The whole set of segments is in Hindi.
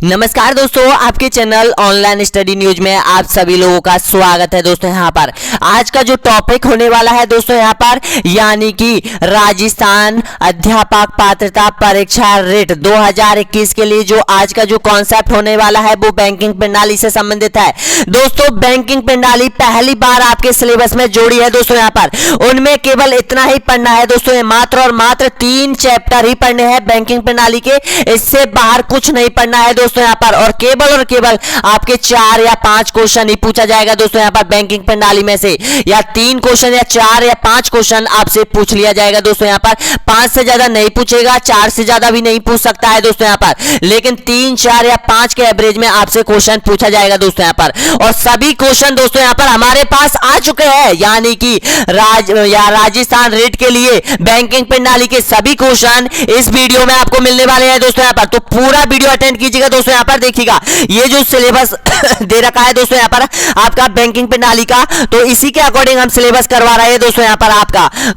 नमस्कार दोस्तों, आपके चैनल ऑनलाइन स्टडी न्यूज में आप सभी लोगों का स्वागत है। दोस्तों यहाँ पर आज का जो टॉपिक होने वाला है दोस्तों यहाँ पर यानी कि राजस्थान अध्यापक पात्रता परीक्षा रेट 2021 के लिए जो आज का जो कॉन्सेप्ट होने वाला है वो बैंकिंग प्रणाली से संबंधित है। दोस्तों बेंकिंग प्रणाली पहली बार आपके सिलेबस में जोड़ी है दोस्तों यहाँ पर। उनमें केवल इतना ही पढ़ना है दोस्तों, मात्र और मात्र 3 चैप्टर ही पढ़ने हैं बैंकिंग प्रणाली के, इससे बाहर कुछ नहीं पढ़ना है दोस्तों यहाँ पर। और केवल आपके 4 या 5 क्वेश्चन ही पूछा जाएगा दोस्तों यहाँ पर बैंकिंग प्रणाली में से, या 3 क्वेश्चन या 4 या 5 क्वेश्चन आपसे पूछ लिया जाएगा दोस्तों यहाँ पर। 5 से ज्यादा नहीं पूछेगा, 4 से ज्यादा भी नहीं पूछ सकता है दोस्तों यहाँ पर, लेकिन 3, 4 या 5 के एवरेज में आपसे क्वेश्चन पूछा जाएगा दोस्तों यहाँ पर। और सभी क्वेश्चन दोस्तों यहाँ पर हमारे पास आ चुके हैं, यानी कि राजस्थान रेट के लिए बैंकिंग प्रणाली के सभी क्वेश्चन इस वीडियो में आपको मिलने वाले हैं दोस्तों यहाँ पर। तो पूरा वीडियो अटेंड कीजिएगा दोस्तों यहाँ पर। देखिएगा ये जो सिलेबस दे रखा है दोस्तों यहाँ पर आपका बैंकिंग प्रणाली का, तो इसी के अकॉर्डिंग हम सिलेबस करवा रहे हैं दोस्तों यहाँ पर।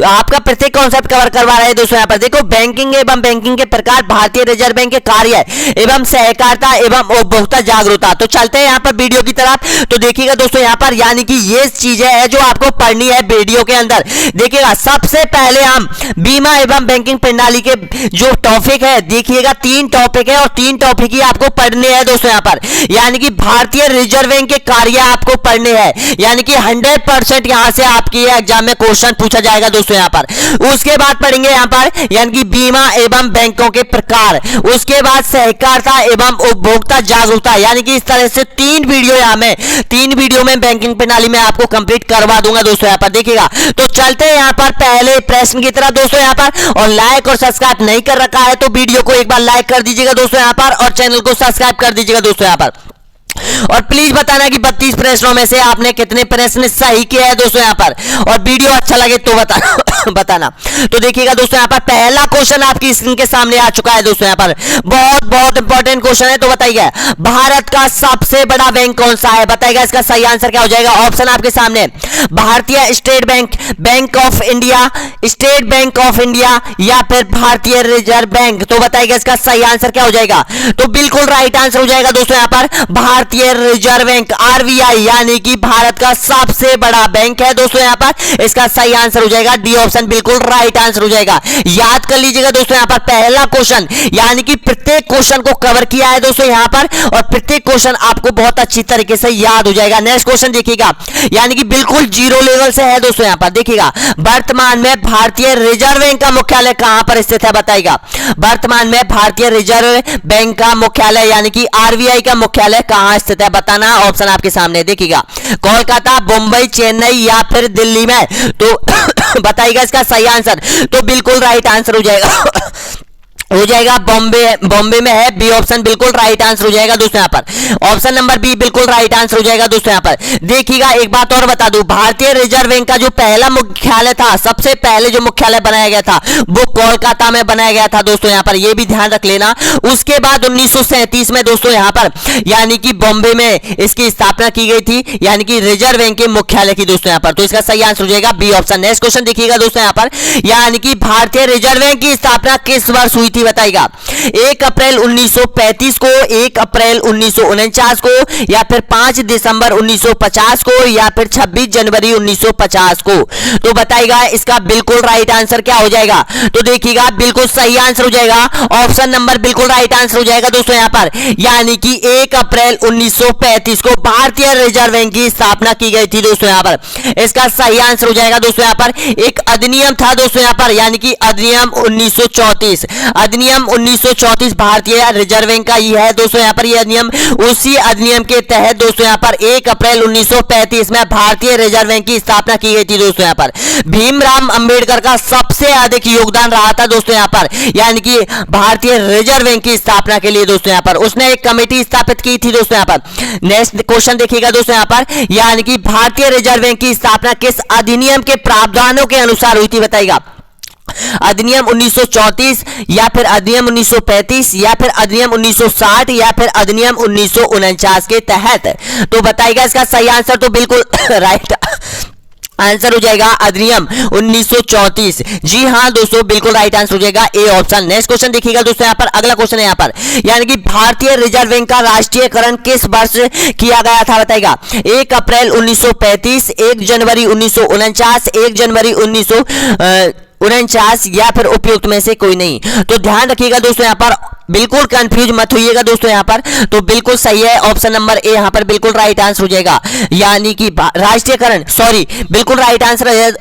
आपका प्रत्येक कॉन्सेप्ट कवर करवा रहे हैं दोस्तों यहाँ पर। देखो बैंकिंग एवं बैंकिंग के प्रकार, भारतीय रिजर्व बैंक के कार्य एवं सहकारिता एवं उपभोक्ता जागरूकता। तो चलते हैं यहाँ पर वीडियो की तरफ। तो देखिएगा दोस्तों यहाँ पर, यानी कि ये चीजें है जो आपको पढ़नी है वीडियो के अंदर। देखिएगा सबसे पहले हम बीमा एवं बैंकिंग प्रणाली के जो टॉपिक है, देखिएगा 3 टॉपिक है और 3 टॉपिक ही आपको पढ़ने हैं दोस्तों यहाँ पर। यानी कि भारतीय रिजर्व बैंक के कार्य आपको पढ़ने हैं, यानी कि 100% यहां से आपकी एग्जाम में क्वेश्चन पूछा जाएगा दोस्तों यहाँ पर। उसके बाद पढ़ेंगे यहाँ पर यानी कि बीमा एवं बैंकों के प्रकार, उसके बाद सहकारिता एवं उपभोक्ता जागरूकता, यानी कि इस तरह से 3 वीडियो में बैंकिंग प्रणाली में आपको कंप्लीट करवा दूंगा दोस्तों यहाँ पर। देखिएगा तो चलते हैं यहाँ पर पहले प्रश्न की तरफ दोस्तों यहाँ पर। और लाइक और सब्सक्राइब नहीं कर रखा है तो वीडियो को एक बार लाइक कर दीजिएगा दोस्तों यहाँ पर, और चैनल को सब्सक्राइब कर दीजिएगा दोस्तों यहाँ पर। और प्लीज बताना कि 32 प्रश्नों में से आपने कितने प्रश्न सही किए हैं दोस्तों यहाँ पर। और वीडियो अच्छा लगे तो बताना। तो देखिएगा दोस्तों यहाँ पर पहला क्वेश्चन आपकी स्क्रीन के सामने आ चुका है दोस्तों यहाँ पर। बहुत इंपॉर्टेंट क्वेश्चन है। तो बताइए भारत का सबसे बड़ा बैंक कौन सा है? बताइएगा इसका सही आंसर क्या हो जाएगा। ऑप्शन आपके सामने, भारतीय state bank, bank of India, state bank of India, या फिर भारतीय रिजर्व बैंक। तो बताइएगा इसका सही आंसर क्या हो जाएगा। तो बिल्कुल राइट आंसर हो जाएगा दोस्तों यहाँ पर भारतीय रिजर्व बैंक, आरबीआई, यानी कि भारत का सबसे बड़ा बैंक है दोस्तों यहाँ पर। इसका सही आंसर हो जाएगा डी ऑप्शन, बिल्कुल राइट आंसर हो जाएगा। याद कर लीजिएगा दोस्तों यहाँ पर पहला क्वेश्चन, यानी कि प्रत्येक क्वेश्चन को कवर किया है दोस्तों यहाँ पर, और प्रत्येक क्वेश्चन आपको बहुत अच्छी तरीके से याद हो जाएगा। नेक्स्ट क्वेश्चन देखिएगा, यानी कि बिल्कुल जीरो लेवल से है दोस्तों यहाँ पर। देखिएगा वर्तमान में भारतीय रिजर्व बैंक का मुख्यालय कहां पर स्थित है? बताइएगा वर्तमान में भारतीय रिजर्व बैंक का मुख्यालय यानी कि आरबीआई का मुख्यालय कहां स्थित है? बताना। ऑप्शन आपके सामने, देखिएगा कोलकाता, मुंबई, चेन्नई या फिर दिल्ली में। तो बताइएगा इसका सही आंसर। तो बिल्कुल राइट आंसर हो जाएगा बॉम्बे में है, बी ऑप्शन बिल्कुल राइट आंसर हो जाएगा दोस्तों यहाँ पर। ऑप्शन नंबर बी बिल्कुल राइट आंसर हो जाएगा दोस्तों यहाँ पर। देखिएगा एक बात और बता दूं, भारतीय रिजर्व बैंक का जो पहला मुख्यालय था, सबसे पहले जो मुख्यालय बनाया गया था वो कोलकाता में बनाया गया था दोस्तों यहाँ पर, ये भी ध्यान रख लेना। उसके बाद 1937 में दोस्तों यहाँ पर यानी कि बॉम्बे में इसकी स्थापना की गई थी, यानी कि रिजर्व बैंक के मुख्यालय की दोस्तों यहाँ पर। तो इसका सही आंसर हो जाएगा बी ऑप्शन। नेक्स्ट क्वेश्चन देखिएगा दोस्तों यहाँ पर, यानी कि भारतीय रिजर्व बैंक की स्थापना किस वर्ष हुई थी? बताइएगा 1 अप्रैल 1935 को, 1 अप्रैल 1949 को, या फिर 5 दिसंबर 1950 को, या फिर 26 जनवरी 1950 को। तो बताइएगा इसका बिल्कुल राइट आंसर क्या हो जाएगा। तो देखिएगा बिल्कुल सही आंसर हो जाएगा ऑप्शन नंबर, बिल्कुल राइट आंसर हो जाएगा दोस्तों यहाँ पर, यानी कि 1 अप्रैल 1935 को भारतीय रिजर्व बैंक की स्थापना की गई थी दोस्तों यहाँ पर। इसका सही आंसर हो जाएगा दोस्तों यहाँ पर। एक अधिनियम था दोस्तों यहाँ पर, यानी कि अधिनियम 1934, अधिनियम 1934 भारतीय रिजर्व बैंक का ही है दोस्तों यहाँ पर। यह अधिनियम, उसी अधिनियम के तहत दोस्तों यहाँ पर 1 अप्रैल 1935 में भारतीय रिजर्व बैंक की स्थापना की गई थी दोस्तों यहाँ पर। भीमराव अंबेडकर का सबसे अधिक योगदान रहा था दोस्तों यहाँ पर, यानी कि भारतीय रिजर्व बैंक की स्थापना के लिए दोस्तों यहाँ पर उसने एक कमेटी स्थापित की थी दोस्तों यहाँ पर। नेक्स्ट क्वेश्चन देखिएगा दोस्तों यहाँ पर, यानी कि भारतीय रिजर्व बैंक की स्थापना किस अधिनियम के प्रावधानों के अनुसार हुई थी? बताइएगा अधिनियम 1934, या फिर अधिनियम 1935, या फिर अधिनियम 1960, या फिर अधिनियम 1949 के तहत। तो बताइएगा इसका सही आंसर। तो बिल्कुल राइट आंसर हो जाएगा अधिनियम 1934। जी हाँ दोस्तों, बिल्कुल राइट आंसर हो जाएगा ए ऑप्शन। नेक्स्ट क्वेश्चन देखिएगा दोस्तों, यहाँ पर अगला क्वेश्चन है यहाँ पर, यानी कि भारतीय रिजर्व बैंक का राष्ट्रीयकरण किस वर्ष किया गया था बताएगा। 1 अप्रैल 1935, 1 जनवरी 1949, 1 जनवरी 1949 या फिर उपयुक्त में से कोई नहीं। तो ध्यान रखिएगा दोस्तों, यहाँ पर बिल्कुल कंफ्यूज मत होइएगा दोस्तों, यहाँ पर तो बिल्कुल सही है ऑप्शन नंबर ए, यहाँ पर बिल्कुल राइट आंसर हो जाएगा। यानी कि राष्ट्रीयकरण, सॉरी, बिल्कुल राइट आंसर है,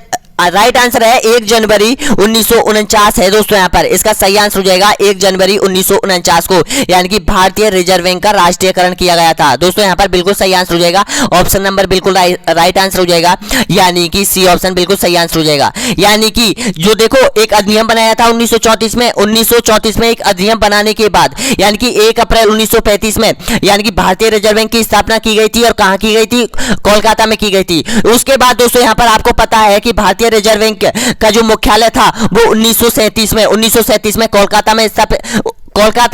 राइट आंसर है 1 जनवरी 1949 है दोस्तों। यहाँ पर इसका सही आंसर हो जाएगा 1 जनवरी 1949 को, यानी कि भारतीय रिजर्व बैंक का राष्ट्रीयकरण किया गया था दोस्तों। यहाँ पर बिल्कुल सही आंसर हो जाएगा ऑप्शन नंबर बिल्कुल राइट आंसर हो जाएगा, यानी कि सी ऑप्शन बिल्कुल सही आंसर हो जाएगा। यानी कि जो देखो एक अधिनियम बनाया था 1934 में, 1934 में एक अधिनियम बनाने के बाद यानी कि 1 अप्रैल 1935 में यानी कि भारतीय रिजर्व बैंक की स्थापना की गई थी, और कहां की गई थी, कोलकाता में की गई थी। उसके बाद दोस्तों यहाँ पर आपको पता है कि भारतीय रिजर्व बैंक का जो मुख्यालय था वो 1937 में कोलकाता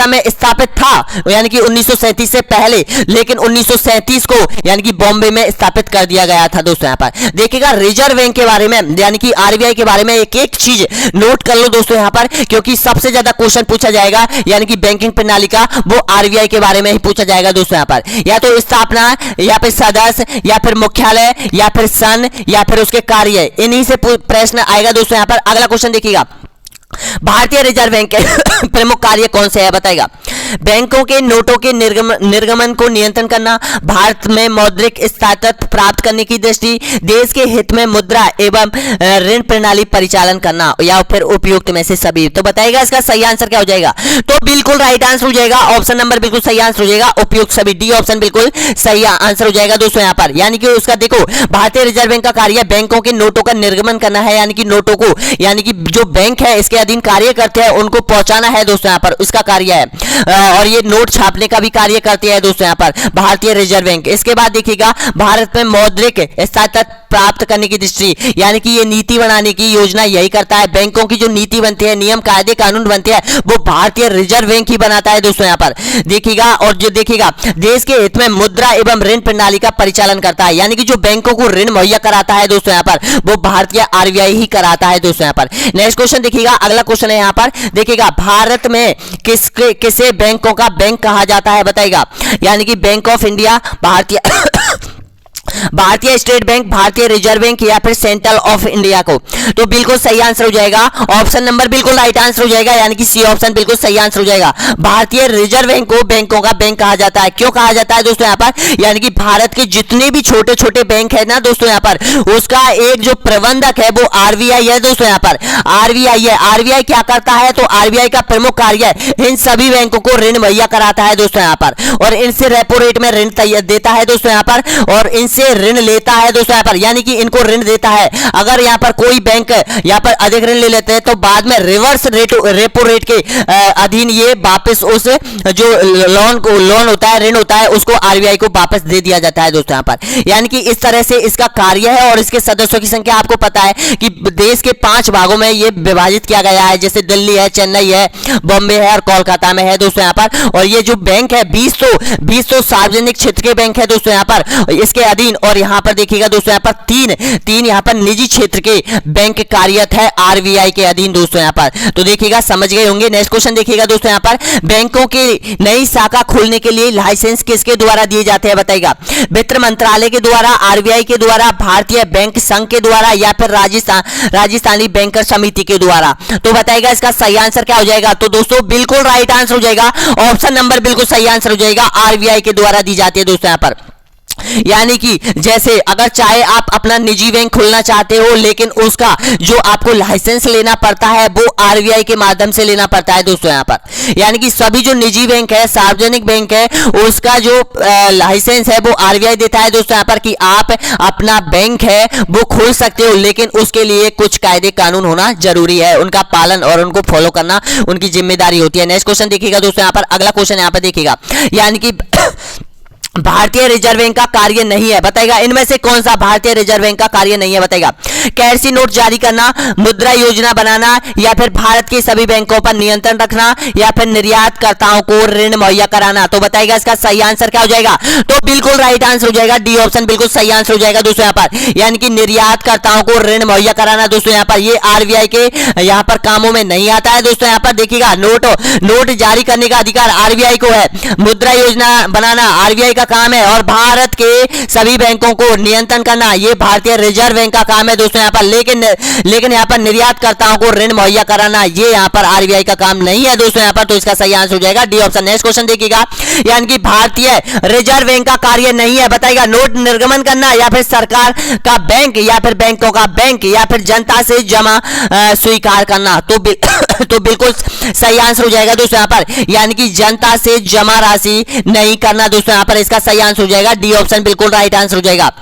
में स्थापित था, यानी कि 1937 से पहले, लेकिन 1937 को यानी कि बॉम्बे में स्थापित कर दिया गया था दोस्तों। यहाँ पर देखिएगा रिजर्व बैंक के बारे में यानी कि आरबीआई के बारे में एक एक चीज नोट कर लो दोस्तों यहाँ पर, क्योंकि सबसे ज्यादा क्वेश्चन पूछा जाएगा यानी कि बैंकिंग प्रणाली का वो आरबीआई के बारे में ही पूछा जाएगा दोस्तों। यहाँ पर या तो स्थापना या फिर सदस्य या फिर मुख्यालय या फिर सन या फिर उसके कार्य, इन्हीं से प्रश्न आएगा दोस्तों। यहाँ पर अगला क्वेश्चन देखिएगा, भारतीय रिजर्व बैंक के प्रमुख कार्य कौन से है बताएगा। बैंकों के नोटों के निर्गमन को नियंत्रण करना, भारत में मौद्रिक स्थायित्व प्राप्त करने की दृष्टि, देश के हित में मुद्रा एवं ऋण प्रणाली परिचालन करना, या फिर उपयुक्त में से सभी। तो बताएगा इसका सही आंसर क्या हो जाएगा। तो बिल्कुल राइट आंसर हो जाएगा ऑप्शन नंबर बिल्कुल सही आंसर हो जाएगा उपयुक्त सभी, डी ऑप्शन बिल्कुल सही आंसर हो जाएगा दोस्तों। यहाँ पर यानी कि उसका देखो भारतीय रिजर्व बैंक का कार्य बैंकों के नोटों का निर्गमन करना है, यानी कि नोटों को यानी कि जो बैंक है इसके अधीन कार्य करते हैं उनको पहुंचाना है दोस्तों। यहाँ पर उसका कार्य है, और ये नोट छापने का भी कार्य करती है दोस्तों यहाँ पर भारतीय रिजर्व बैंक। इसके बाद देखिएगा भारत में मौद्रिक स्थायित्व प्राप्त करने की दृष्टि, यानी कि ये नीति बनाने की योजना यही करता है। बैंकों की जो नीति बनती है, नियम कायदे कानून बनते हैं, वो भारतीय रिजर्व बैंक ही बनाता है दोस्तों। यहाँ पर देखिएगा, और जो देखिएगा देश के हित में मुद्रा एवं ऋण प्रणाली का परिचालन करता है, यानी कि जो बैंकों को ऋण मुहैया कराता है दोस्तों यहाँ पर वो भारतीय आरबीआई ही कराता है दोस्तों। यहाँ पर नेक्स्ट क्वेश्चन देखिएगा, अगला क्वेश्चन है यहाँ पर देखिएगा, भारत में किसे बैंकों का बैंक कहा जाता है बताएगा। यानी कि बैंक ऑफ इंडिया, भारतीय स्टेट बैंक, भारतीय रिजर्व बैंक या फिर सेंट्रल ऑफ इंडिया को। तो बिल्कुल सही आंसर हो जाएगा ऑप्शन नंबर बिल्कुल राइट आंसर हो जाएगा, यानी कि सी ऑप्शन बिल्कुल सही आंसर हो जाएगा। भारतीय रिजर्व बैंक को बैंकों का बैंक कहा जाता है। क्यों कहा जाता है दोस्तों यहाँ पर, यानी कि भारत के जितने भी छोटे छोटे बैंक है ना दोस्तों यहाँ पर, उसका एक जो प्रबंधक है वो आरबीआई है दोस्तों। यहाँ पर आरबीआई है, आरबीआई क्या करता है, तो आरबीआई का प्रमुख कार्य इन सभी बैंकों को ऋण मुहैया कराता है दोस्तों यहाँ पर, और इनसे रेपो रेट में ऋण देता है दोस्तों यहाँ पर, और इनसे ऋण लेता है दोस्तों यहाँ पर, यानी कि इनको ऋण देता है। अगर यहाँ पर कोई बैंक यहाँ पर अधिक ऋण ले लेते हैं तो बाद में रिवर्स रेपो रेट के अधीन ये वापस उस जो लोन होता है, ऋण होता है, उसको आरबीआई को वापस दे दिया जाता है दोस्तों यहाँ पर। यानी कि इस तरह से इसका कार्य है, और इसके सदस्यों की संख्या आपको पता है कि देश के 5 भागों में ये विभाजित किया गया है, जैसे दिल्ली है, चेन्नई है, बॉम्बे है और कोलकाता में है दोस्तों यहाँ पर। और ये जो बैंक है 200 सार्वजनिक क्षेत्र के बैंक है दोस्तों यहाँ पर इसके अधीन, और यहाँ पर देखिएगा दोस्तों यहाँ पर तीन यहाँ पर निजी क्षेत्र के बैंक कार्यरत है आरबीआई के अधीन दोस्तों यहाँ पर। तो देखिएगा समझ गए होंगे। नेक्स्ट क्वेश्चन देखिएगा दोस्तों यहाँ पर, बैंकों की नई शाखा खोलने के लिए लाइसेंस किसके द्वारा दिए जाते हैं बताइएगा। वित्त मंत्रालय के द्वारा, आरबीआई के द्वारा, भारतीय बैंक संघ के द्वारा या फिर राजस्थानी बैंकर समिति के द्वारा। तो बताइएगा इसका सही आंसर क्या हो जाएगा। तो दोस्तों बिल्कुल राइट आंसर हो जाएगा ऑप्शन नंबर बिल्कुल सही आंसर हो जाएगा, आरबीआई के द्वारा दी जाती है दोस्तों यहाँ पर। यानी कि जैसे अगर चाहे आप अपना निजी बैंक खोलना चाहते हो, लेकिन उसका जो आपको लाइसेंस लेना पड़ता है वो आरबीआई के माध्यम से लेना पड़ता है दोस्तों यहाँ पर। यानी कि सभी जो निजी बैंक है, सार्वजनिक बैंक है, उसका जो लाइसेंस है वो आरबीआई देता है दोस्तों यहाँ पर, कि आप अपना बैंक है वो खोल सकते हो, लेकिन उसके लिए कुछ कायदे कानून होना जरूरी है, उनका पालन और उनको फॉलो करना उनकी जिम्मेदारी होती है। नेक्स्ट क्वेश्चन देखिएगा दोस्तों यहाँ पर, अगला क्वेश्चन यहाँ पर देखिएगा, यानी कि भारतीय रिजर्व बैंक का कार्य नहीं है, बताएगा इनमें से कौन सा भारतीय रिजर्व बैंक का कार्य नहीं है, बताएगा कैसी नोट जारी करना, मुद्रा योजना बनाना, या फिर भारत के सभी बैंकों पर नियंत्रण रखना, या फिर निर्यातकर्ताओं को ऋण मुहैया कराना। तो बताएगा इसका सही आंसर क्या हो जाएगा, तो बिल्कुल राइट आंसर हो जाएगा डी ऑप्शन, बिल्कुल सही आंसर हो जाएगा दोस्तों यहाँ पर, यानी कि निर्यातकर्ताओं को ऋण मुहैया कराना। दोस्तों यहाँ पर ये आरबीआई के यहाँ पर कामों में नहीं आता है। दोस्तों यहाँ पर देखिएगा नोट जारी करने का अधिकार आरबीआई को है, मुद्रा योजना बनाना आरबीआई का काम है, और भारत के सभी बैंकों को नियंत्रण करना ये भारतीय रिजर्व बैंक का काम है दोस्तों यहाँ पर। लेकिन यहाँ पर निर्यातकर्ताओं को ऋण मुहैया कराना ये यहाँ पर आरबीआई का काम नहीं है दोस्तों यहाँ पर। तो इसका सही आंसर हो जाएगा डी ऑप्शन। नेक्स्ट क्वेश्चन देखिएगा, यानी कि भारतीय रिजर्व बैंक का कार्य नहीं है, बताएगा नोट निर्गमन करना, या फिर सरकार का बैंक, या फिर बैंकों का बैंक, या फिर जनता से जमा स्वीकार करना। तो बिल्कुल सही आंसर हो जाएगा दोस्तों यहाँ पर, यानी कि जनता से जमा राशि नहीं करना दोस्तों यहाँ पर। इसका सही आंसर हो जाएगा डी ऑप्शन, बिल्कुल राइट आंसर हो जाएगा।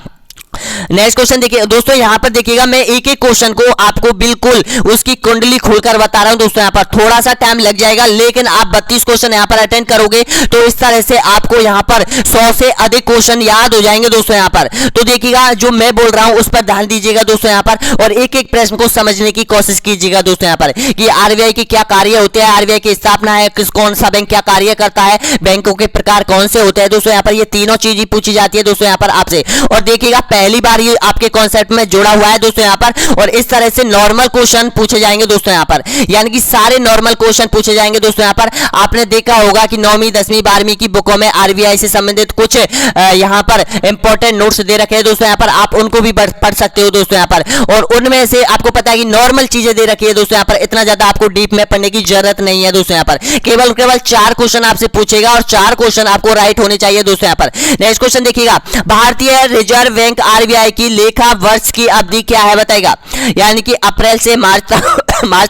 नेक्स्ट क्वेश्चन देखिए दोस्तों, यहां पर देखिएगा मैं एक एक क्वेश्चन को आपको बिल्कुल उसकी कुंडली खोलकर बता रहा हूं दोस्तों। यहां पर थोड़ा सा टाइम लग जाएगा, लेकिन आप 32 क्वेश्चन यहां पर अटेंड करोगे तो इस तरह से आपको यहां पर 100 से अधिक क्वेश्चन याद हो जाएंगे दोस्तों यहां पर। तो देखिएगा जो मैं बोल रहा हूं उस पर ध्यान दीजिएगा दोस्तों यहां पर, और एक एक प्रश्न को समझने की कोशिश कीजिएगा दोस्तों यहां पर कि आरबीआई के क्या कार्य होते हैं, आरबीआई की स्थापना है, कौन सा बैंक क्या कार्य करता है, बैंकों के प्रकार कौन से होते हैं दोस्तों यहां पर। ये तीनों चीजें पूछी जाती है दोस्तों यहां पर आपसे, और देखिएगा पहली बार ये आपके कॉन्सेप्ट में जुड़ा हुआ है दोस्तों यहाँ पर। और इस तरह से नॉर्मल क्वेश्चन पूछे जाएंगे दोस्तों यहाँ पर, यानी कि सारे नॉर्मल क्वेश्चन पूछे जाएंगे दोस्तों यहाँ पर। आपने देखा होगा कि 9वीं 10वीं 12वीं की बुकों में आरबीआई से संबंधित कुछ यहाँ पर इंपॉर्टेंट नोट्स दे रखे हैं दोस्तों यहाँ पर, आप उनको भी पढ़ सकते हो दोस्तों यहाँ पर। और उनमें से आपको पता है कि नॉर्मल चीजें दे रखी है दोस्तों यहाँ पर, इतना ज्यादा आपको डीप में पढ़ने की जरूरत नहीं है दोस्तों यहाँ पर। केवल 4 क्वेश्चन आपसे पूछेगा और 4 क्वेश्चन आपको राइट होने चाहिए दोस्तों यहाँ पर। नेक्स्ट क्वेश्चन देखिएगा, भारतीय रिजर्व बैंक आरबीआई की लेखा वर्ष की अवधि क्या है, बताएगा यानी कि अप्रैल से मार्च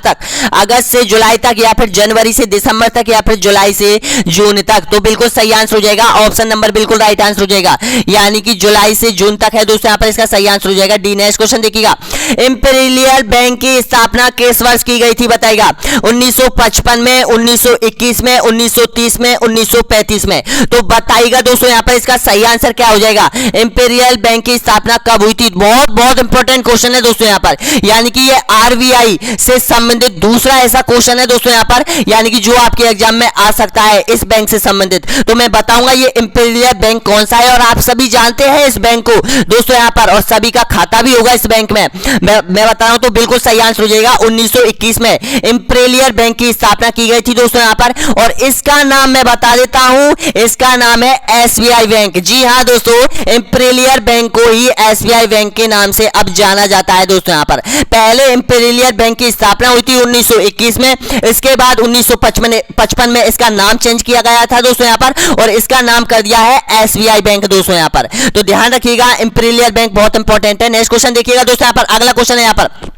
तक, अगस्त से जुलाई तक, या फिर जनवरी से दिसंबर तक, या फिर जुलाई से जून तक। तो बिल्कुल सही आंसर हो जाएगा ऑप्शन नंबर, बिल्कुल राइट आंसर हो जाएगा, यानी कि जुलाई से जून तक है दोस्तों यहाँ पर। इसका सही आंसर हो जाएगा डी। नेक्स्ट क्वेश्चन देखिएगा, इंपीरियल बैंक की स्थापना किस वर्ष की गई थी, बताएगा 1955 में, 1921 में, 1930 में, 1935 में। तो बताइएगा दोस्तों यहाँ पर इसका सही आंसर क्या हो जाएगा, इंपीरियल बैंक की स्थापना कब हुई थी। बहुत इंपॉर्टेंट क्वेश्चन है दोस्तों यहाँ पर, यानी कि ये आरबीआई से संबंधित दूसरा ऐसा क्वेश्चन है दोस्तों यहाँ पर, यानी कि जो आपके एग्जाम में आ सकता है इस बैंक से संबंधित। तो मैं बताऊंगा ये इंपीरियल बैंक कौन सा है, और आप सभी जानते हैं इस बैंक को दोस्तों यहाँ पर, और सभी का खाता भी होगा इस बैंक में। मैं बता रहा हूं, तो बिल्कुल सही आंसर हो जाएगा 1921 में इंपीरियल बैंक की स्थापना की गई थी दोस्तों यहाँ पर। और इसका नाम मैं बता देता हूं, इसका नाम है एसबीआई बैंक। जी हाँ दोस्तों, इंपीरियल बैंक को ही एसबीआई बैंक के नाम से अब जाना जाता है दोस्तों यहाँ पर। पहले इंपीरियल बैंक की स्थापना हुई थी 1921 में, इसके बाद 1955 में इसका नाम चेंज किया गया था दोस्तों यहाँ पर, और इसका नाम कर दिया है एसबीआई बैंक दोस्तों यहाँ पर। तो ध्यान रखिएगा, इंपीरियल बैंक बहुत इंपॉर्टेंट है। नेक्स्ट क्वेश्चन देखिएगा दोस्तों यहाँ पर, अगला क्वेश्चन है यहाँ पर,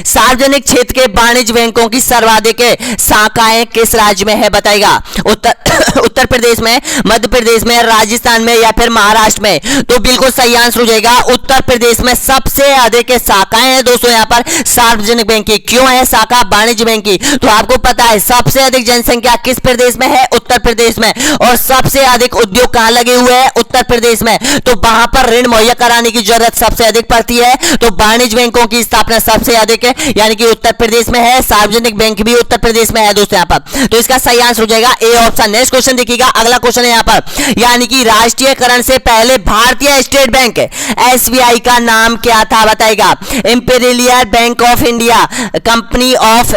सार्वजनिक क्षेत्र के वाणिज्य बैंकों की सर्वाधिक शाखाएं किस राज्य में है, बताएगा उत्तर प्रदेश में, मध्य प्रदेश में, राजस्थान में, या फिर महाराष्ट्र में। तो बिल्कुल सही आंसर हो जाएगा उत्तर प्रदेश में सबसे अधिक शाखाएं हैं दोस्तों यहाँ पर सार्वजनिक बैंक की। क्यों है शाखा वाणिज्य बैंक की, तो आपको पता है सबसे अधिक जनसंख्या किस प्रदेश में है, उत्तर प्रदेश में, और सबसे अधिक उद्योग कहां लगे हुए हैं, उत्तर प्रदेश में। तो वहां पर ऋण मुहैया कराने की जरूरत सबसे अधिक पड़ती है, तो वाणिज्य बैंकों की स्थापना सबसे अधिक है, यानी कि उत्तर प्रदेश में है। सार्वजनिक बैंक भी उत्तर प्रदेश में है दोस्तों यहाँ पर। तो इसका सही आंसर हो जाएगा ए ऑप्शन। नेक्स्ट क्वेश्चन देखिएगा, अगला क्वेश्चन है यहाँ पर, यानी कि राष्ट्रीयकरण से पहले भारतीय स्टेट बैंक एसबीआई का नाम क्या था, बताएगा imperial bank of India, company of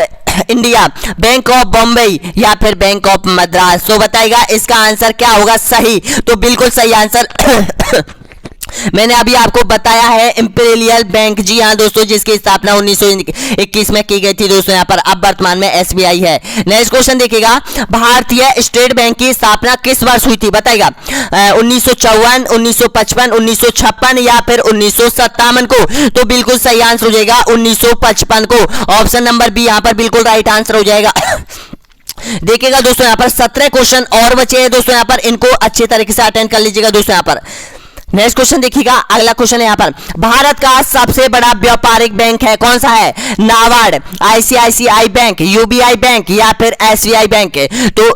India, bank of Bombay, या फिर बैंक ऑफ मद्रास। तो बताएगा इसका आंसर क्या होगा सही, तो बिल्कुल सही आंसर मैंने अभी आपको बताया है इंपीरियल बैंक। जी हाँ दोस्तों, जिसकी स्थापना 1921 में की गई थी दोस्तों यहाँ पर, अब वर्तमान में एसबीआई है। नेक्स्ट क्वेश्चन देखिएगा, भारतीय स्टेट बैंक की स्थापना किस वर्ष हुई थी, बताएगा 1954, 1955, 1956, या फिर 1957 को। तो बिल्कुल सही आंसर हो जाएगा 1955 को, ऑप्शन नंबर बी यहाँ पर बिल्कुल राइट आंसर हो जाएगा। देखिएगा दोस्तों यहाँ पर 17 क्वेश्चन और बचे हैं दोस्तों यहाँ पर, इनको अच्छे तरीके से अटेंड कर लीजिएगा दोस्तों यहाँ पर। नेक्स्ट क्वेश्चन देखिएगा, अगला क्वेश्चन है यहाँ पर, भारत का सबसे बड़ा व्यापारिक बैंक है, कौन सा है, NABARD, ICICI bank, UBI bank, या फिर एसबीआई बैंक। तो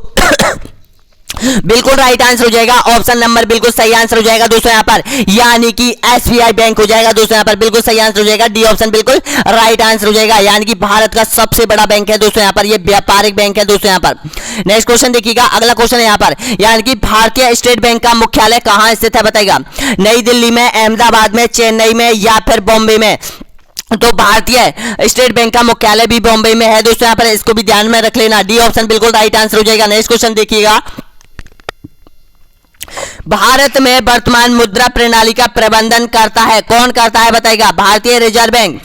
बिल्कुल राइट आंसर हो जाएगा ऑप्शन नंबर, बिल्कुल सही आंसर हो जाएगा दोस्तों यहाँ पर, यानी कि एसबीआई बैंक हो जाएगा दोस्तों यहाँ पर, बिल्कुल सही आंसर हो जाएगा, डी ऑप्शन बिल्कुल राइट आंसर हो जाएगा, यानी कि भारत का सबसे बड़ा बैंक है दोस्तों यहाँ पर, ये व्यापारिक बैंक है दोस्तों यहाँ पर। नेक्स्ट क्वेश्चन देखिएगा, अगला क्वेश्चन है यहाँ पर, यानी कि भारतीय स्टेट बैंक का मुख्यालय कहाँ स्थित है बताइएगा, नई दिल्ली में, अहमदाबाद में, चेन्नई में या फिर बॉम्बे में। तो भारतीय स्टेट बैंक का मुख्यालय भी बॉम्बे में है दोस्तों यहाँ पर, इसको भी ध्यान में रख लेना, डी ऑप्शन बिल्कुल राइट आंसर हो जाएगा। नेक्स्ट क्वेश्चन देखिएगा, भारत में वर्तमान मुद्रा प्रणाली का प्रबंधन करता है, कौन करता है बताएगा, भारतीय रिजर्व बैंक,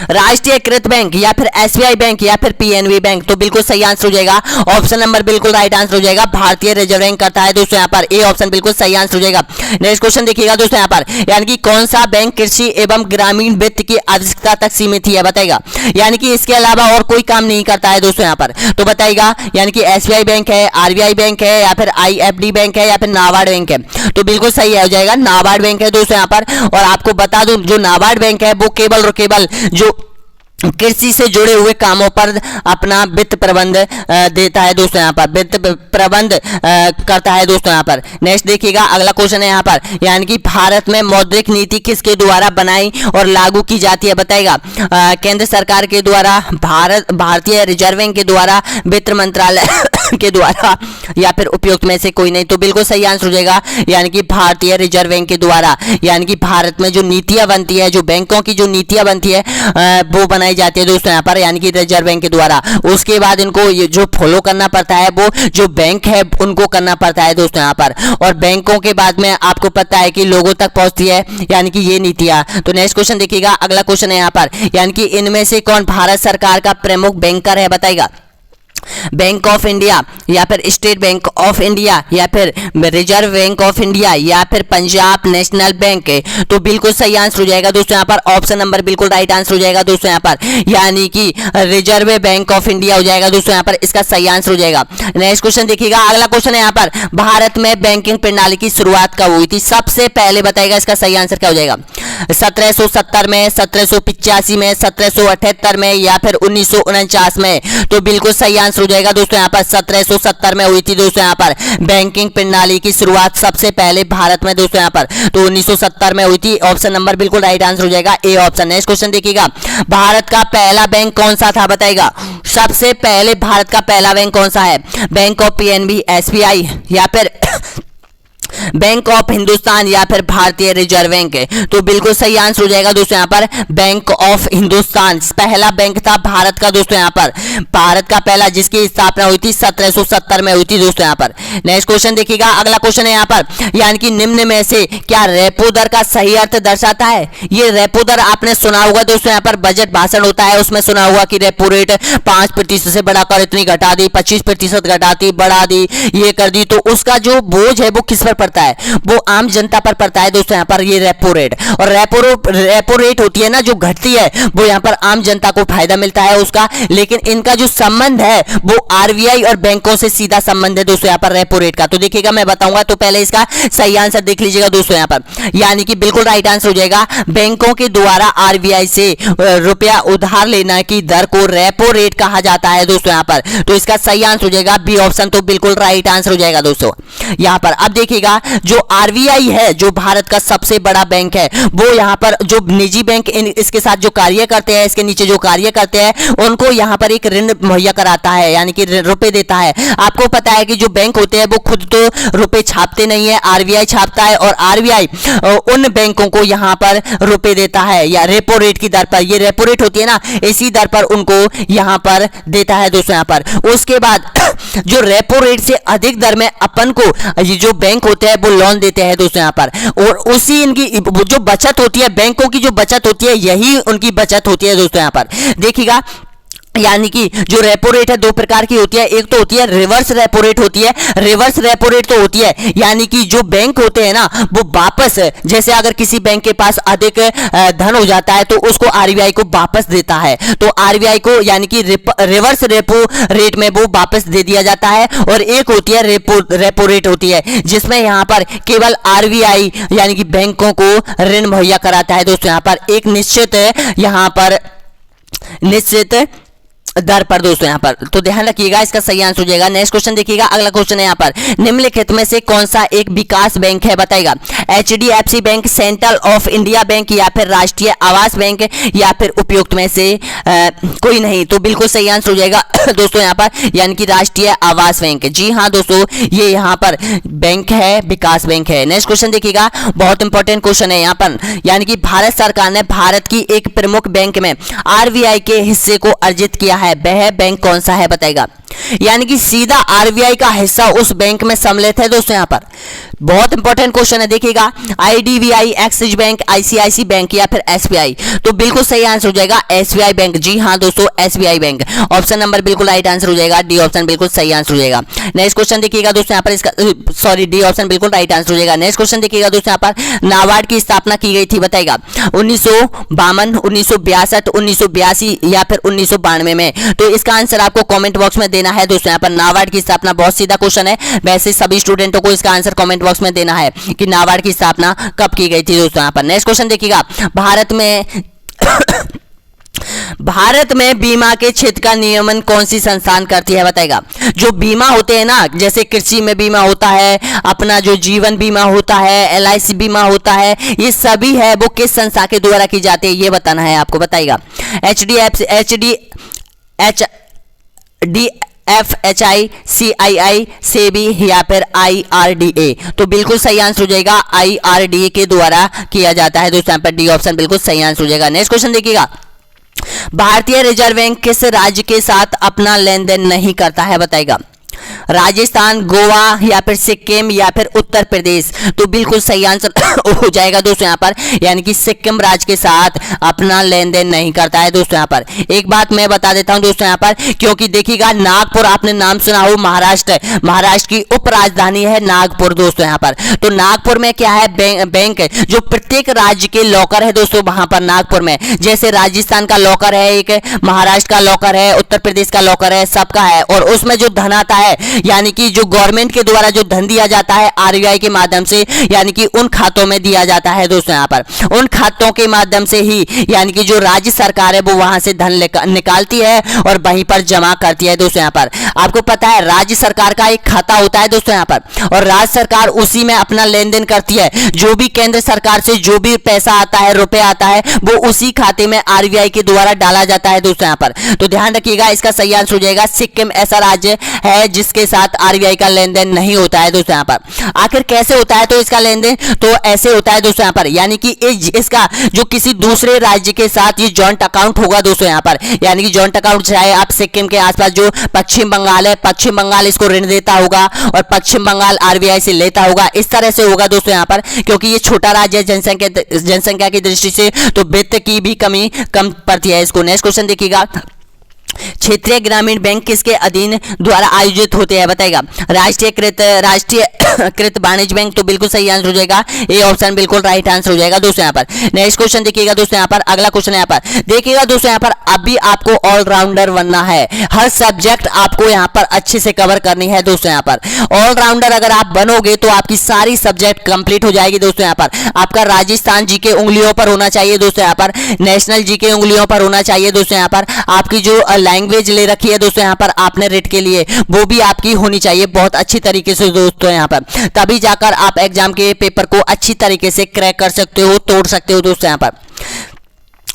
राष्ट्रीयकृत बैंक या फिर एसबीआई बैंक या फिर पीएनबी बैंक। तो बिल्कुल सही आंसर हो जाएगा ऑप्शन नंबर बिल्कुल राइट आंसर हो जाएगा, भारतीय रिजर्व बैंक करता है दोस्तों यहाँ पर, ए ऑप्शन बिल्कुल सही आंसर हो जाएगा। नेक्स्ट क्वेश्चन देखिएगा दोस्तों यहाँ पर, यानी कि कौन सा बैंक कृषि एवं ग्रामीण वित्त की आवश्यकता तक सीमित है बताएगा, यानी कि इसके अलावा और कोई काम नहीं करता है दोस्तों यहाँ पर, तो बताइएगा, यानी कि एसबीआई बैंक है, आरबीआई बैंक है या फिर आईएफडी बैंक है या फिर नाबार्ड बैंक है। तो बिल्कुल सही हो जाएगा, नाबार्ड बैंक है दोस्तों यहाँ पर। और आपको बता दूं, जो नाबार्ड बैंक है वो केवल और केवल जो कृषि से जुड़े हुए कामों पर अपना वित्त प्रबंध देता है दोस्तों यहाँ पर, वित्त प्रबंध करता है दोस्तों यहाँ पर। नेक्स्ट देखिएगा, अगला क्वेश्चन है यहाँ पर, यानी कि भारत में मौद्रिक नीति किसके द्वारा बनाई और लागू की जाती है बताएगा, केंद्र सरकार के द्वारा, भारतीय रिजर्व बैंक के द्वारा, वित्त मंत्रालय के द्वारा या फिर उपयुक्त में से कोई नहीं। तो बिल्कुल सही आंसर हो जाएगा, यानी कि भारतीय रिजर्व बैंक के द्वारा, यानी कि भारत में जो नीतियां बनती है, जो बैंकों की जो नीतियां बनती है वो बनाई जाती है दोस्तों यहाँ पर, यानी कि रिजर्व बैंक के द्वारा। उसके बाद इनको ये जो फॉलो करना पड़ता है वो जो बैंक है उनको करना पड़ता है दोस्तों यहाँ पर, और बैंकों के बाद में आपको पता है कि लोगों तक पहुंचती है यानी कि ये नीतियां। तो नेक्स्ट क्वेश्चन देखिएगा, अगला क्वेश्चन है यहाँ पर, यानी कि इनमें से कौन भारत सरकार का प्रमुख बैंकर है बताएगा, बैंक ऑफ इंडिया या फिर स्टेट बैंक ऑफ इंडिया या फिर रिजर्व बैंक ऑफ इंडिया या फिर पंजाब नेशनल बैंक है। तो बिल्कुल सही आंसर हो जाएगा दोस्तों यहाँ पर, ऑप्शन नंबर बिल्कुल राइट आंसर हो जाएगा दोस्तों यहाँ पर, यानी कि रिजर्व बैंक ऑफ इंडिया हो जाएगा दोस्तों यहाँ पर, इसका सही आंसर हो जाएगा। नेक्स्ट क्वेश्चन देखिएगा, अगला क्वेश्चन है यहाँ पर, भारत में बैंकिंग प्रणाली की शुरुआत कब हुई थी सबसे पहले बताएगा, इसका सही आंसर क्या हो जाएगा, 1770 में, 1785 में, 1778 में या फिर 1949 में। तो बिल्कुल सही आंसर हो जाएगा दोस्तों यहाँ पर, 1770 में हुई थी दोस्तों यहाँ पर बैंकिंग प्रणाली की शुरुआत सबसे पहले भारत में दोस्तों यहाँ पर, तो 1970 में हुई थी, ऑप्शन नंबर बिल्कुल राइट आंसर हो जाएगा, ए ऑप्शन। नेक्स्ट क्वेश्चन देखिएगा, भारत का पहला बैंक कौन सा था बताएगा, सबसे पहले भारत का पहला बैंक कौन सा है, बैंक ऑफ पीएनबी, एसबीआई या फिर बैंक ऑफ हिंदुस्तान या फिर भारतीय रिजर्व बैंक है। तो बिल्कुल सही आंसर हो जाएगा दोस्तों यहाँ पर, बैंक ऑफ हिंदुस्तान पहला बैंक था भारत का दोस्तों यहाँ पर, भारत का पहला जिसकी स्थापना हुई थी 1770 में हुई थी दोस्तों यहाँ पर। नेक्स्ट क्वेश्चन देखिएगा, अगला क्वेश्चन है यहाँ पर, यानी कि निम्न में से क्या रेपो दर का सही अर्थ दर्शाता है। ये रेपो दर आपने सुना होगा दोस्तों यहाँ पर, बजट भाषण होता है उसमें सुना होगा कि रेपो रेट 5% से बढ़ाकर इतनी घटा दी, 25% घटाती बढ़ा दी, ये कर दी। तो उसका जो बोझ है वो किस पर पड़ता है, वो आम जनता पर पड़ता है दोस्तों यहाँ पर, ये रेपो रेट। और रेपो रेट होती है ना जो घटती है, वो यहाँ पर आम जनता को फायदा मिलता है उसका, लेकिन इनका जो संबंध है वो आरबीआई और बैंकों से सीधा संबंध है दोस्तों यहाँ पर रेपो रेट का। तो देखिएगा मैं बताऊंगा, तो पहले इसका सही आंसर देख लीजिएगा दोस्तों यहाँ पर, यानी कि बिल्कुल राइट आंसर हो जाएगा, बैंकों के द्वारा आरबीआई से रुपया उधार लेना की दर को रेपो रेट कहा जाता है दोस्तों यहाँ पर। तो इसका सही आंसर हो जाएगा बी ऑप्शन, तो बिल्कुल राइट आंसर हो जाएगा दोस्तों यहाँ पर। अब देखिएगा, जो आरबीआई है जो भारत का सबसे बड़ा बैंक है, वो यहाँ पर जो निजी बैंक इसके साथ जो कार्य करते हैं, इसके नीचे जो कार्य करते हैं, उनको यहाँ पर एक ऋण मुहैया कराता है, यानी कि रुपए देता है। आपको पता है कि जो बैंक होते हैं वो खुद तो रुपए छापते नहीं है, आरबीआई छापता है, और आरबीआई उन बैंकों को यहाँ पर रुपए देता है या रेपो रेट की दर पर, ये रेपो रेट होती है ना, इसी दर पर उनको यहाँ पर देता है दोस्तों यहाँ पर। उसके बाद जो रेपो रेट से अधिक दर में अपन को जो बैंक होते हैं वो लोन देते हैं दोस्तों यहाँ पर, और उसी इनकी जो बचत होती है, बैंकों की जो बचत होती है, यही उनकी बचत होती है दोस्तों यहाँ पर। देखिएगा, यानी कि जो रेपो रेट है दो प्रकार की होती है, एक तो होती है रिवर्स रेपो रेट होती है। रिवर्स रेपो रेट तो होती है यानी कि जो बैंक होते हैं ना वो वापस, जैसे अगर किसी बैंक के पास अधिक धन हो जाता है तो उसको आरबीआई को वापस देता है, तो आरबीआई को यानी कि रिवर्स रेपो रेट में वो वापस दे दिया जाता है। और एक होती है रेपो रेट होती है, जिसमें यहाँ पर केवल आरबीआई यानी कि बैंकों को ऋण मुहैया कराता है दोस्तों यहाँ पर, एक निश्चित यहाँ पर निश्चित दर पर दोस्तों यहाँ पर, तो ध्यान रखिएगा, इसका सही आंसर हो जाएगा। नेक्स्ट क्वेश्चन देखिएगा, अगला क्वेश्चन है यहाँ पर, निम्नलिखित में से कौन सा एक विकास बैंक है बताएगा। HDFC bank, central of India bank, या फिर राष्ट्रीय आवास बैंक, या फिर उपयुक्त में से कोई नहीं। तो बिल्कुल सही आंसर हो जाएगा दोस्तों यहाँ पर, यानी कि राष्ट्रीय आवास बैंक। जी हाँ दोस्तों, ये यहाँ पर बैंक है, विकास बैंक है। नेक्स्ट क्वेश्चन देखिएगा, बहुत इंपॉर्टेंट क्वेश्चन है यहाँ पर, यानी कि भारत सरकार ने भारत की एक प्रमुख बैंक में RBI के हिस्से को अर्जित किया है, वह बैंक कौन सा है बताएगा। यानी कि सीधा RBI का हिस्सा उस बैंक में सम्मिलित है दोस्तों यहाँ पर। बहुत इंपॉर्टेंट क्वेश्चन है, देखिएगा, IDBI, axis bank, ICICI bank, या फिर SBI। तो बिल्कुल सही आंसर हो जाएगा SBI बैंक। जी हाँ दोस्तों, SBI बैंक ऑप्शन नंबर बिल्कुल राइट आंसर हो जाएगा। डी ऑप्शन बिल्कुल सही आंसर हो जाएगा। नेक्स्ट क्वेश्चन देखिएगा दोस्तों यहाँ पर, इसका सॉरी डी ऑप्शन बिल्कुल राइट आंसर हो जाएगा। नेक्स्ट क्वेश्चन देखिएगा दोस्तों यहाँ पर, नाबार्ड की स्थापना की गई थी बताएगा। 1952, 1962, 1982 या फिर 1992 में। तो इसका आंसर आपको कमेंट बॉक्स में देना है दोस्तों यहाँ पर। नाबार्ड की स्थापना, बहुत सीधा क्वेश्चन है, वैसे सभी स्टूडेंटों को इसका आंसर कमेंट बॉक्स में देना है कि नाबार्ड की स्थापना कब की गई थी दोस्तों यहाँ पर। नेक्स्ट क्वेश्चन देखिएगा, भारत में बीमा के क्षेत्र का नियमन कौन सी संस्थान करती है बताएगा। जो बीमा होते हैं ना, जैसे कृषि में बीमा होता है, अपना जो जीवन बीमा होता है, LIC बीमा होता है, ये सभी है वो किस संस्था के द्वारा की जाती है, ये बताना है आपको बताएगा। FHI, CII, सेबी, या फिर IRDA। तो बिल्कुल सही आंसर हो जाएगा IRDA के द्वारा किया जाता है दोस्तों यहाँ पर। डी ऑप्शन बिल्कुल सही आंसर हो जाएगा। नेक्स्ट क्वेश्चन देखिएगा, भारतीय रिजर्व बैंक किस राज्य के साथ अपना लेन देन नहीं करता है बताएगा। राजस्थान, गोवा, या फिर सिक्किम, या फिर उत्तर प्रदेश। तो बिल्कुल सही आंसर हो जाएगा दोस्तों यहाँ पर, यानी कि सिक्किम राज्य के साथ अपना लेन देन नहीं करता है दोस्तों यहाँ पर। एक बात मैं बता देता हूँ दोस्तों यहाँ पर, क्योंकि देखिएगा, नागपुर आपने नाम सुना हो, महाराष्ट्र की उप राजधानी है नागपुर दोस्तों यहाँ पर। तो नागपुर में क्या है, बैंक जो प्रत्येक राज्य के लॉकर है दोस्तों वहां पर नागपुर में। जैसे राजस्थान का लॉकर है, एक महाराष्ट्र का लॉकर है, उत्तर प्रदेश का लॉकर है, सबका है। और उसमें जो धन आता है, यानी कि जो गवर्नमेंट के द्वारा जो धन दिया जाता है RBI के माध्यम से, यानी कि उन खातों में दिया जाता है दोस्तों यहाँ पर। उन खातों के माध्यम से ही, यानी कि जो राज्य सरकार है वो वहां से धन निकालती है और वहीं पर जमा करती है दोस्तों यहाँ पर। आपको पता है, राज्य सरकार का एक खाता होता है दोस्तों यहाँ पर, और राज्य सरकार उसी में अपना लेन देन करती है। जो भी केंद्र सरकार से जो भी पैसा आता है, रुपए आता है, वो उसी खाते में RBI के द्वारा डाला जाता है दोस्तों यहाँ पर। तो ध्यान रखिएगा, इसका सही आंसर हो जाएगा सिक्किम ऐसा राज्य है जिसके साथ RBI का लेन देन नहीं होता है दोस्तों यहाँ पर। आखिर कैसे होता है तो इसका लेन देन, तो ऐसे होता है दोस्तों यहाँ पर, यानी कि इसका जो किसी दूसरे राज्य के साथ ये जॉइंट अकाउंट होगा दोस्तों यहाँ पर। यानी कि जॉइंट अकाउंट, चाहे आप सिक्किम के आसपास जो पश्चिम बंगाल है, पश्चिम बंगाल इसको ऋण देता होगा और पश्चिम बंगाल RBI से लेता होगा, इस तरह से होगा दोस्तों यहाँ पर। क्योंकि ये छोटा राज्य है जनसंख्या की दृष्टि से, तो वित्त की भी कमी कम पड़ती है इसको। नेक्स्ट क्वेश्चन देखिएगा, क्षेत्रीय ग्रामीण बैंक किसके अधीन द्वारा आयोजित होते हैं बताएगा। राष्ट्रीयकृत वाणिज्य बैंक। तो बिल्कुल सही आंसर हो जाएगा, ए ऑप्शन बिल्कुल राइट आंसर हो जाएगा दोस्तों यहाँ पर। नेक्स्ट क्वेश्चन देखिएगा दोस्तों यहाँ पर, अगला क्वेश्चन यहाँ पर देखिएगा दोस्तों यहाँ पर, अभी आपको ऑलराउंडर बनना है, हर सब्जेक्ट आपको यहाँ पर अच्छे से कवर करनी है दोस्तों यहाँ पर। ऑलराउंडर अगर आप बनोगे तो आपकी सारी सब्जेक्ट कंप्लीट हो जाएगी दोस्तों यहाँ पर। आपका राजस्थान जीके उंगलियों पर होना चाहिए दोस्तों यहाँ पर, नेशनल जीके उंगलियों पर होना चाहिए दोस्तों यहाँ पर। आपकी जो लैंग्वेज ले रखी है दोस्तों यहाँ पर आपने रेट के लिए, वो भी आपकी होनी चाहिए बहुत अच्छी तरीके से दोस्तों यहाँ पर, तभी जाकर आप एग्जाम के पेपर को अच्छी तरीके से क्रैक कर सकते हो, तोड़ सकते हो दोस्तों यहाँ पर।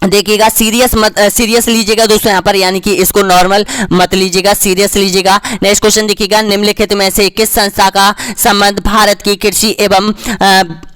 देखिएगा, सीरियस लीजिएगा दोस्तों यहाँ पर, यानी कि इसको नॉर्मल मत लीजिएगा, सीरियस लीजिएगा। नेक्स्ट क्वेश्चन देखिएगा, निम्नलिखित में से किस संस्था का संबंध भारत की कृषि एवं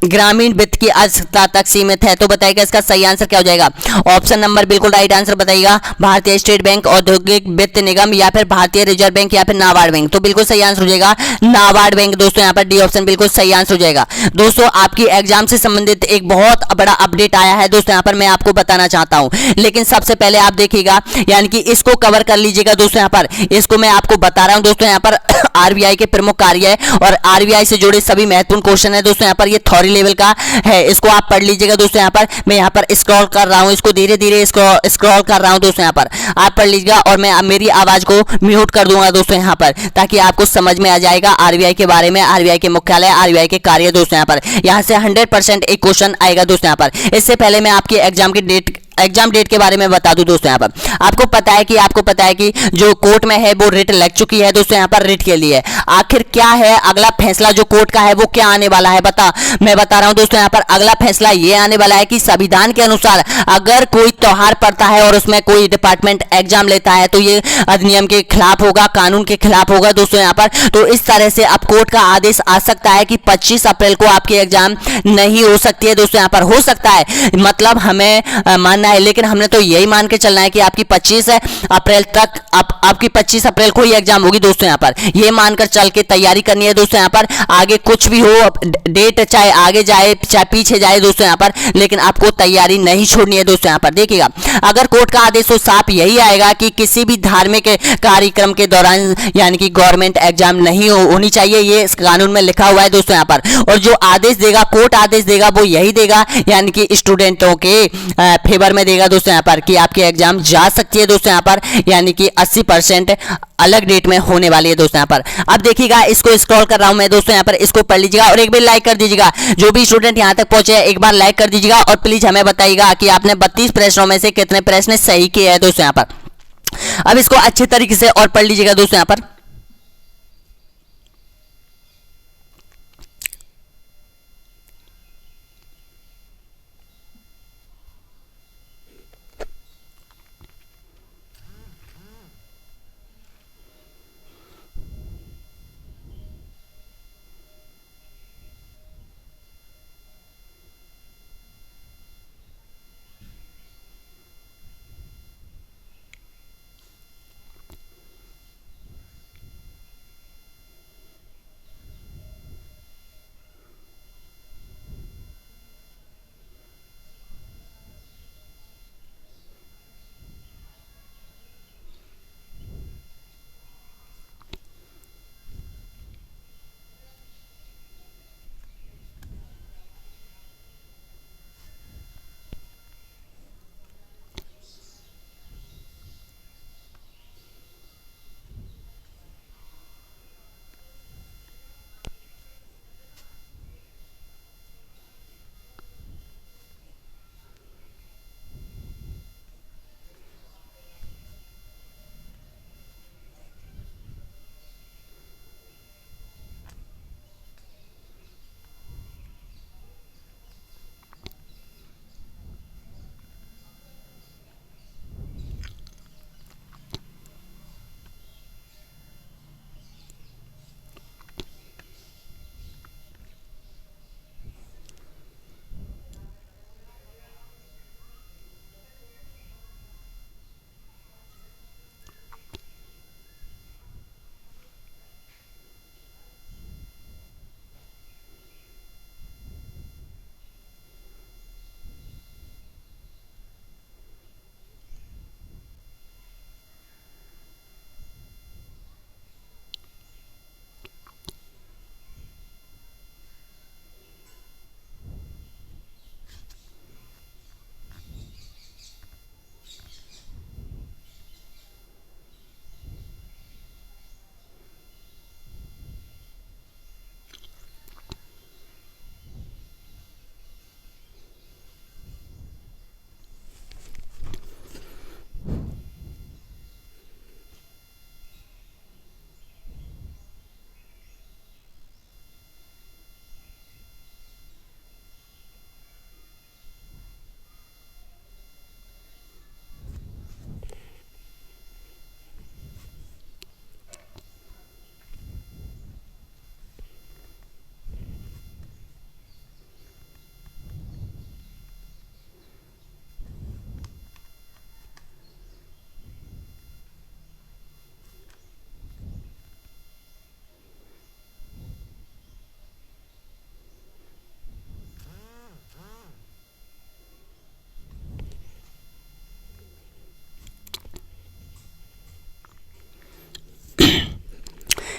ग्रामीण वित्त की अर्थव्यवस्था तक सीमित है। तो बताइएगा इसका सही आंसर क्या हो जाएगा। ऑप्शन नंबर बिल्कुल राइट आंसर बताइएगा, भारतीय स्टेट बैंक, औद्योगिक वित्त निगम, या फिर भारतीय रिजर्व बैंक, या फिर नाबार्ड बैंक। तो बिल्कुल सही आंसर हो जाएगा नाबार्ड बैंक दोस्तों यहाँ पर। डी ऑप्शन बिल्कुल सही आंसर हो जाएगा। दोस्तों आपकी एग्जाम से संबंधित एक बहुत बड़ा अपडेट आया है दोस्तों यहाँ पर, मैं आपको बताना चाहता हूं, लेकिन सबसे पहले आप देखिएगा, यानी कि इसको कवर कर लीजिएगा दोस्तों यहाँ पर। इसको मैं आपको बता रहा हूं दोस्तों यहाँ पर, RBI के प्रमुख कार्य है और RBI से जुड़े सभी महत्वपूर्ण क्वेश्चन है दोस्तों यहाँ पर। ये थ्योरी लेवल का है, इसको आप पढ़ लीजिएगा दोस्तों यहाँ पर। मैं यहाँ पर स्क्रॉल कर रहा हूँ, इसको धीरे धीरे स्क्रॉल कर रहा हूँ दोस्तों यहाँ पर, आप पढ़ लीजिएगा। और मैं मेरी आवाज को म्यूट कर दूंगा दोस्तों यहाँ पर, ताकि आपको समझ में आ जाएगा RBI के बारे में, RBI के मुख्यालय, RBI के कार्य दोस्तों यहाँ पर। यहाँ से 100% एक क्वेश्चन आएगा दोस्तों यहाँ पर। इससे पहले मैं आपके एग्जाम की डेट एग्जाम डेट के बारे में बता दूं दोस्तों, यहाँ पर आपको पता है कि जो कोर्ट में है वो रिट लग चुकी है दोस्तों, यहाँ पर रिट के लिए आखिर क्या है अगला फैसला जो कोर्ट का है वो क्या आने वाला है, मैं बता रहा हूं दोस्तों। यहाँ पर अगला फैसला ये आने वाला है कि संविधान के अनुसार अगर कोई त्योहार पड़ता है और उसमें कोई डिपार्टमेंट एग्जाम लेता है तो ये अधिनियम के खिलाफ होगा, कानून के खिलाफ होगा दोस्तों यहाँ पर। तो इस तरह से अब कोर्ट का आदेश आ सकता है कि 25 अप्रैल को आपकी एग्जाम नहीं हो सकती है दोस्तों, यहाँ पर हो सकता है मतलब हमें मानना है, लेकिन हमने तो यही मान के चलना है कि आपकी 25 अप्रैल तक आपकी 25 अप्रैल को ही एग्जाम होगी दोस्तों। यहाँ पर ये मानकर चल के तैयारी करनी है दोस्तों। यहाँ पर आगे कुछ भी हो, डेट चाहे आगे जाए चाहे पीछे जाए दोस्तों यहाँ पर, लेकिन आपको तैयारी नहीं छोड़नी है दोस्तों। यहाँ पर देखिएगा, अगर कोर्ट का आदेश तो साफ यही आएगा कि किसी भी धार्मिक कार्यक्रम के दौरान यानी कि गवर्नमेंट एग्जाम नहीं होनी चाहिए, ये इस कानून में लिखा हुआ है दोस्तों यहाँ पर। और जो आदेश देगा, कोर्ट आदेश देगा, वो यही देगा यानी कि स्टूडेंटों के फेवर में देगा दोस्तों यहाँ पर कि आपकी एग्जाम जा सकती है दोस्तों यहाँ पर, यानी कि 80% अलग डेट में होने वाली है दोस्तों यहाँ पर। अब देखिएगा, इसको स्क्रॉल कर रहा हूं मैं दोस्तों यहाँ पर, इसको पढ़ लीजिएगा और एक बार लाइक कर दीजिएगा। जो भी स्टूडेंट यहाँ तक पहुंचे हैं एक बार लाइक कर दीजिएगा और प्लीज हमें बताइएगा कि आपने 32 प्रश्नों में से कितने प्रश्न सही किए हैं दोस्तों यहाँ पर। अब इसको अच्छे तरीके से और पढ़ लीजिएगा दोस्तों यहाँ पर।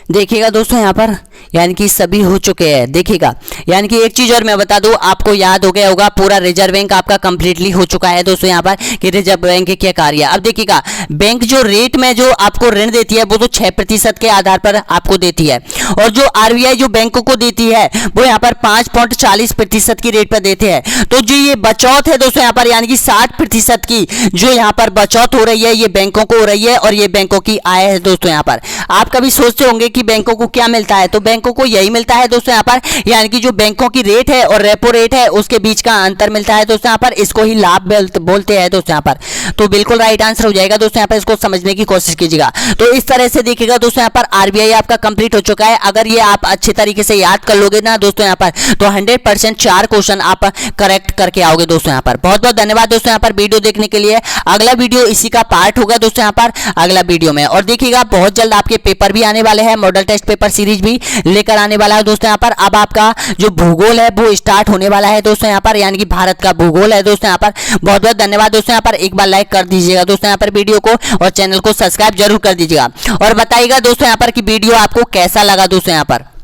देखिएगा दोस्तों यहाँ पर यानी कि सभी हो चुके हैं। देखिएगा, यानी कि एक चीज और मैं बता दूं, आपको याद हो गया होगा, पूरा रिजर्व बैंक आपका कंप्लीटली हो चुका है दोस्तों यहाँ पर कि रिजर्व बैंक के क्या कार्य है। अब देखिएगा, बैंक जो रेट में जो आपको ऋण देती है वो तो 6% के आधार पर आपको देती है, और जो आरबीआई जो बैंकों को देती है वो यहाँ पर 5.40% की रेट पर देते हैं। तो जो ये बचौत है दोस्तों यहाँ पर, यानी कि 60% की जो यहाँ पर बचौत हो रही है ये बैंकों को हो रही है, और ये बैंकों की आय है दोस्तों यहाँ पर। आप कभी सोचते होंगे कि बैंकों को क्या मिलता है, तो बैंकों को यही मिलता है दोस्तों यहाँ पर, यानी कि जो बैंकों की रेट है और रेपो रेट है उसके बीच का अंतर मिलता है दोस्तों यहाँ पर, इसको ही लाभ बोलते हैं दोस्तों यहाँ पर। तो बिल्कुल राइट आंसर हो जाएगा दोस्तों यहाँ पर, इसको समझने की कोशिश कीजिएगा। तो इस तरह से देखिएगा दोस्तों यहाँ पर आरबीआई आपका कंप्लीट हो चुका है। अगर ये आप अच्छे तरीके से याद कर लोगे ना दोस्तों यहाँ पर, तो 100% 4 क्वेश्चन आप करेक्ट करके आओगे दोस्तों यहाँ पर। बहुत बहुत धन्यवाद दोस्तों यहाँ पर वीडियो देखने के लिए। अगला वीडियो इसी का पार्ट होगा दोस्तों यहाँ पर अगला वीडियो में। और देखिएगा बहुत जल्द आपके पेपर भी आने वाले हैं, मॉडल टेस्ट पेपर सीरीज भी लेकर आने वाला है दोस्तों यहाँ पर। अब आपका जो भूगोल है वो स्टार्ट होने वाला है दोस्तों यहाँ पर, यानी कि भारत का भूगोल है दोस्तों यहाँ पर। बहुत बहुत धन्यवाद दोस्तों यहाँ पर। एक बार लाइक कर दीजिएगा दोस्तों यहाँ पर वीडियो को, और चैनल को सब्सक्राइब जरूर कर दीजिएगा, और बताइएगा दोस्तों यहाँ पर कि वीडियो आपको कैसा लगा दोस्तों यहाँ पर।